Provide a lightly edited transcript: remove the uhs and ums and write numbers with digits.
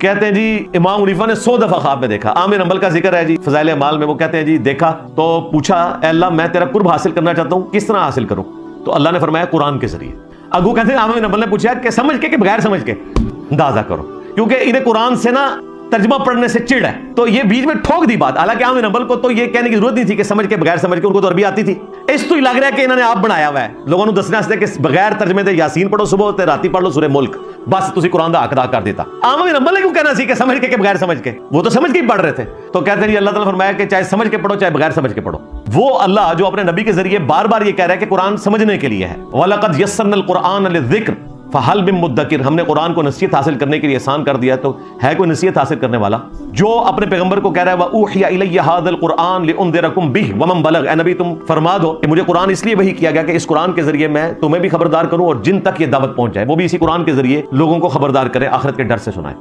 कहते हैं जी इमाम हनीफा ने 100 दफा ख्वाब में देखा। आमिर हंबल का जिक्र है जी फजाइल अमाल में, वो कहते हैं जी देखा तो पूछा अल्लाह मैं तेरा कुर्ब हासिल करना चाहता हूँ, किस तरह हासिल करूँ? तो अल्लाह ने फरमाया कुरान के जरिए। अगू कहते हैं आमिर हंबल ने पूछा कि समझ के कि बगैर समझ के? अंदाजा करो, क्योंकि इन्हें कुरान से ना तर्जमा पढ़ने से चिढ़ है, तो ये बीच में ठोक दी बात। हालांकि आमिर हंबल को तो ये कहने की जरूरत नहीं थी कि समझ के बगैर समझ के, उनको तो अरबी आती थी। इस तो ही लग रहा है कि इन्होंने आप बनाया हुआ है लोगों को दसना कि बगैर तर्जमे दे यासीन पढ़ो सुबह ते राती पढ़ लो सूरह मुल्क, बस तुसी कुरान दा हक अदा कर देता। आमिर हंबल ने क्यों कहना सी कि समझ के बगैर समझ के? वो तो समझ के ही पढ़ रहे थे। तो कहते हैं अल्लाह ताला फरमाया कि चाहे समझ के पढ़ो चाहे बगैर समझ के पढ़ो। वो अल्लाह जो अपने नबी के जरिए बार बार ये कह रहा है कि कुरान समझने के लिए है। वलक़द यस्सरनल कुरान लिज़िक्र फहल मिन मुद्दकिर, हमने कुरान को नसीहत हासिल करने के लिए आसान कर दिया, तो है कोई नसीहत हासिल करने वाला? जो अपने पैगंबर को कह रहा है व ऊहिया इलैया हाज़ल कुरान लिउनज़िरकुम बिही व मन बलग, ए नबी तुम फरमा दो कि मुझे कुरान इसलिए वही किया गया कि इस कुरान के जरिए मैं तुम्हें भी खबरदार करूं और जिन तक ये दावत पहुंच जाए वो भी इसी कुरान के जरिए लोगों को खबरदार करें, आखिरत के डर से सुनाए।